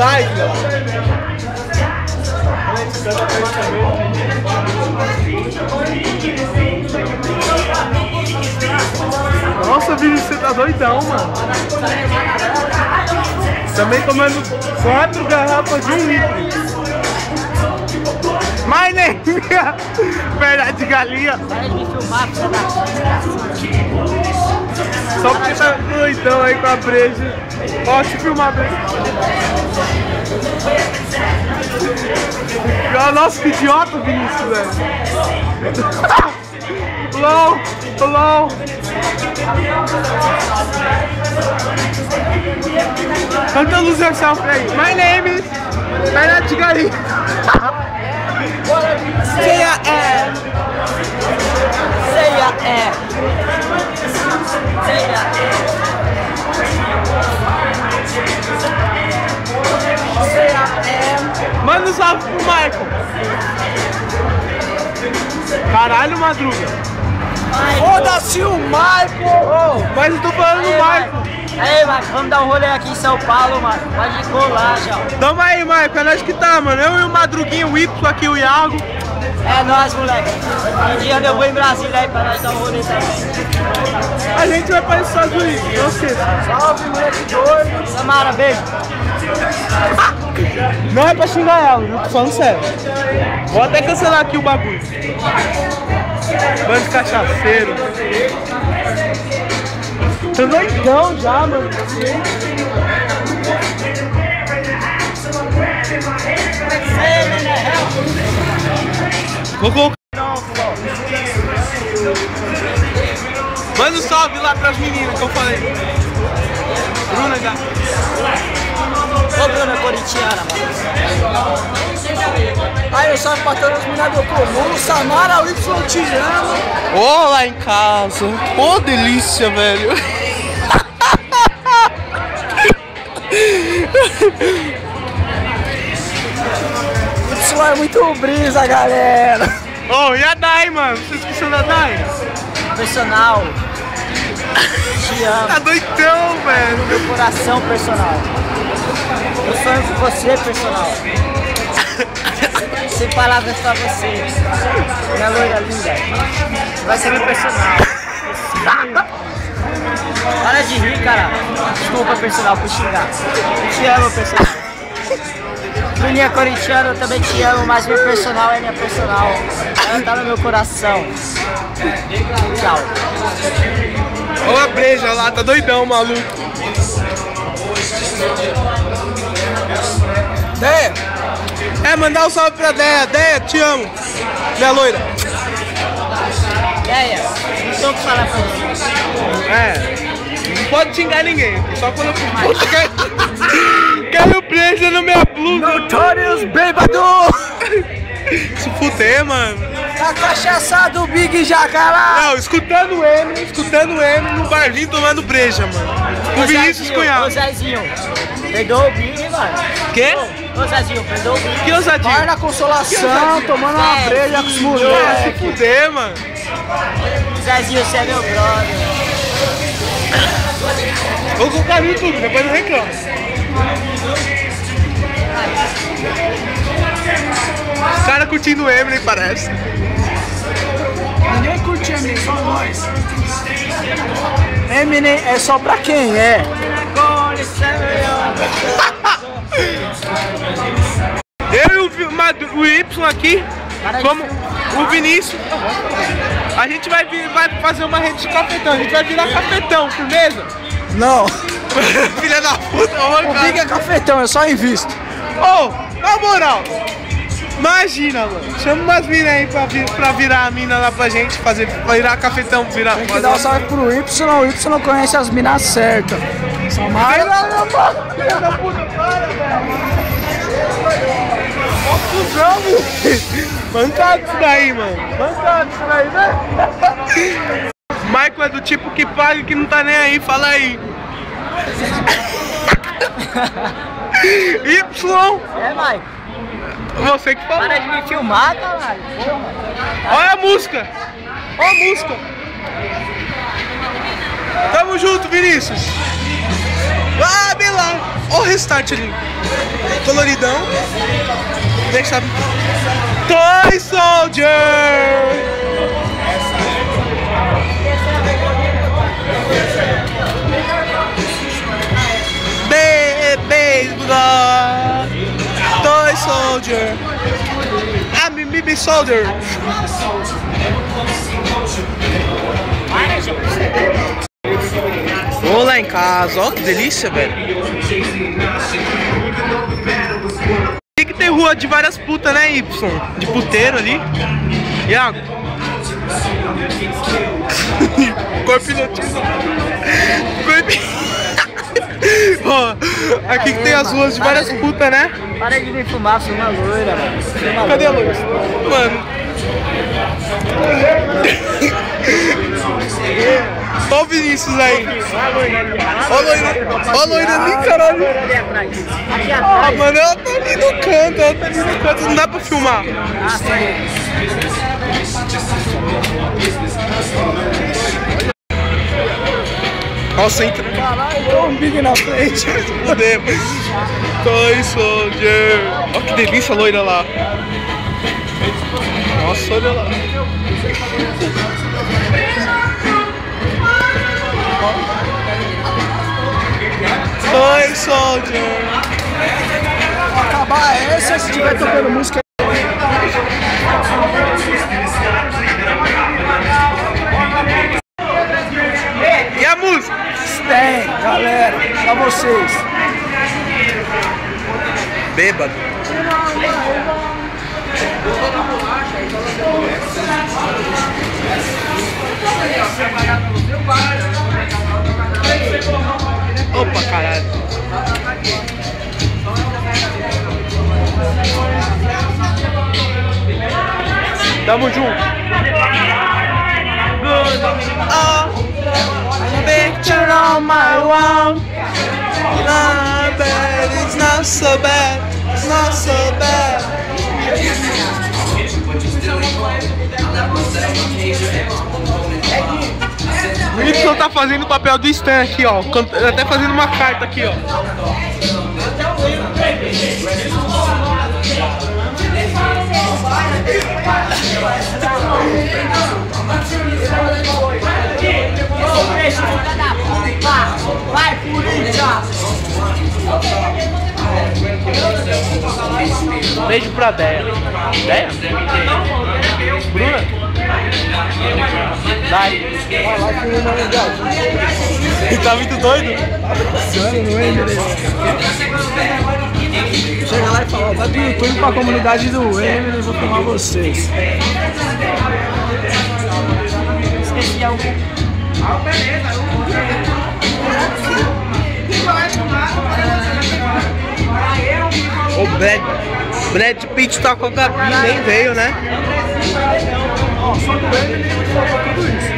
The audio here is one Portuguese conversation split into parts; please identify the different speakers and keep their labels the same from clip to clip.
Speaker 1: Sai, filho. Nossa, Vinícius, você tá doidão, mano. Também tomando 4 garrafas de 1 litro. Mas nem perna de galinha.
Speaker 2: Para de me filmar, filha da
Speaker 1: só porque tá doidão aí com a breja. Ó, deixa eu filmar a breja. Nossa, que idiota, Vinícius, velho. LOL, LOL. Canta lose yourself aí. My name is perna de galinha.
Speaker 2: Say I am. Say I am. Say I am. Say I am.
Speaker 1: Manda um salve pro Michael. Caralho, Madruga.
Speaker 2: Foda-se o Michael!
Speaker 1: Oh, mas eu tô falando do Michael.
Speaker 2: Aí, Michael, vamos dar um rolê aqui em São Paulo, mano. Pode colar já.
Speaker 1: Tamo aí, Michael. É nós que tá, mano. Eu e o Madruguinho, o Y aqui, o Iago.
Speaker 2: É nóis, moleque. Um dia eu vou em Brasília aí pra nós dar um rolê também.
Speaker 1: A gente vai para os Estados Unidos, não sei.
Speaker 2: Salve, moleque doido. Samara, beijo.
Speaker 1: Não é pra xingar ela, viu? Tô falando sério. Vou até cancelar aqui o bagulho. Bando de cachaceiro. Tô doidão já, mano. Vou colocar. Manda um salve lá pras meninas que eu falei. Bruna, já.
Speaker 2: Ô, Bruna corintiana, mano. Aí eu salve pra todas as meninas do comum. Samara, o Y te ama.
Speaker 1: Ô, lá em casa. Ô, delícia, velho.
Speaker 2: Isso é muito brisa, galera.
Speaker 1: Ô, e a Dai, mano? Você esqueceu da Dai?
Speaker 2: Personal. Te amo.
Speaker 1: Tá doidão, velho.
Speaker 2: Meu coração, personal. Eu sonho com você, personal. Sem palavras pra você. Minha loira linda. Vai ser meu personal. Para de rir, cara. Desculpa, personal, por xingar. Eu te amo, personal. Bruninha corintiana, eu também te amo, mas meu personal é minha personal. Ela tá no meu coração. Tchau.
Speaker 1: Olha a breja lá, tá doidão, maluco. Deia! É, mandar um salve pra Deia. Deia, te amo. Minha loira.
Speaker 2: Deia, não sei o que falar pra você.
Speaker 1: É, não pode xingar ninguém. Só quando eu caiu breja na minha blusa.
Speaker 2: Notorious bêbado!
Speaker 1: Se fuder, mano.
Speaker 2: Tá cachaçado o Big Jacará!
Speaker 1: Não, escutando o M no barzinho tomando breja, mano. O Vinícius Cunhal.
Speaker 2: Ô Zezinho, perdoa o Big, mano.
Speaker 1: Quê?
Speaker 2: Ô Zezinho, perdoa o Big.
Speaker 1: Que ousadia?
Speaker 2: Vai na consolação, tomando uma breja com os moleques.
Speaker 1: Se fuder, mano.
Speaker 2: Zezinho, você é meu brother.
Speaker 1: Vou colocar no YouTube, depois não reclamo. Os caras curtindo o Eminem, parece.
Speaker 2: Ninguém curte Eminem, só nós. Eminem é só pra quem é.
Speaker 1: Eu e o Y aqui, como o Vinícius, a gente vai fazer uma rede de cafetão. A gente vai virar cafetão, firmeza?
Speaker 2: Não.
Speaker 1: Filha da puta,
Speaker 2: O Big é cafetão, eu só invisto.
Speaker 1: Ô, na moral, imagina, mano. Chama umas minas aí pra virar a mina lá pra gente, virar cafetão, virar.
Speaker 2: Tem que dar um salve pro Y, o Y conhece as minas certas. Samara.
Speaker 1: Filha da puta, para, velho. Confusão, velho. Mancado isso daí, mano. Mancado isso daí, né? Michael é do tipo que paga e que não tá nem aí, fala aí. Y!
Speaker 2: É, Mike.
Speaker 1: Você que falou.
Speaker 2: Para de me filmar, caralho.
Speaker 1: Olha a música! Olha a música! Tamo junto, Vinícius! Ah, bem lá. Olha o restart ali. Coloridão. Deixa. Toy Soldier! Baseball! Toy Soldier! I'm a baby soldier! Vou lá em casa, ó que delícia, velho. Tem que ter rua de várias putas, né, Y? De puteiro ali. Iago. Corpo hipnotizado. Ó, aqui que tem as ruas de várias putas, né?
Speaker 2: Para de me fumar, filma loira, mano. Filma
Speaker 1: Cadê a
Speaker 2: loira?
Speaker 1: loira? Mano. Ó o Vinícius aí. Ó a loira ali, caralho. Ó, mano, ela tá ali no canto, não dá pra filmar. Nossa, entra.
Speaker 2: Caralho, tô um big na frente.
Speaker 1: Fudemos. Toy Soldier. Ó que delícia a loira lá. Nossa, olha lá. Toy Soldier.
Speaker 2: Acabar essa se tiver tocando música.
Speaker 1: E a música?
Speaker 2: Tem, galera, pra vocês.
Speaker 1: Bêbado. Opa, caralho. Tamo junto. Picture on my wall. Not bad, it's not so bad, it's not so bad. O Y tá fazendo o papel do Stan aqui, ó. Até fazendo uma carta aqui, ó.
Speaker 2: Vai, Corinthians!
Speaker 1: Beijo pra Deia. Deia? Bruna? Vai. Ele tá muito doido?
Speaker 2: Chega lá e fala, vai do YouTube pra comunidade do Emily e vou filmar vocês. Esqueci algo.
Speaker 1: O Brad Pitt tá com a Gabi, nem veio, né?
Speaker 2: Só do Emily ele falou tudo isso.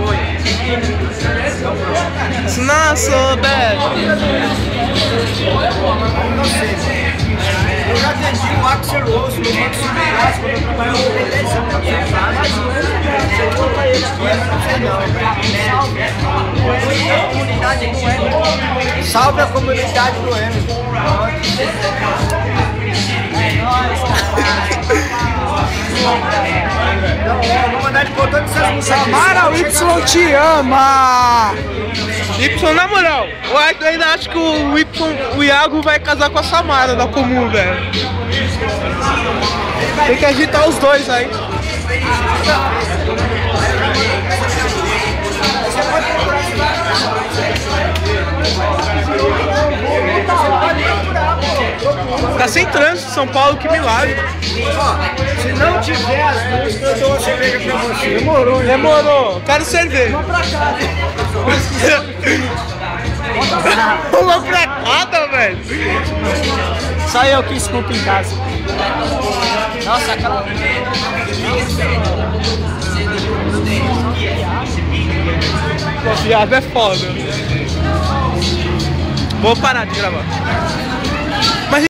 Speaker 2: Foi.
Speaker 1: It's not so bad.
Speaker 2: Eu já atendi o Axel Rose no Banco Subirás quando eu trabalhava com beleza. Mas o Emily chegou pra ele aqui, não. Salve a comunidade do Emily. Vou mandar ele botando essas músicas. Samara, o Y te ama!
Speaker 1: Y, na moral, eu ainda acho que o Iago vai casar com a Samara da Comum, velho. Tem que agitar os dois aí. Tá sem trânsito São Paulo, que milagre.
Speaker 2: Se não tiver as músicas, eu dou uma cerveja pra você.
Speaker 1: Demorou. Quero cerveja.
Speaker 2: Vamos pra casa.
Speaker 1: Uma pra cada, velho.
Speaker 2: Só eu que escuto em casa. Nossa, aquela...
Speaker 1: Viado é foda. Vou parar de gravar.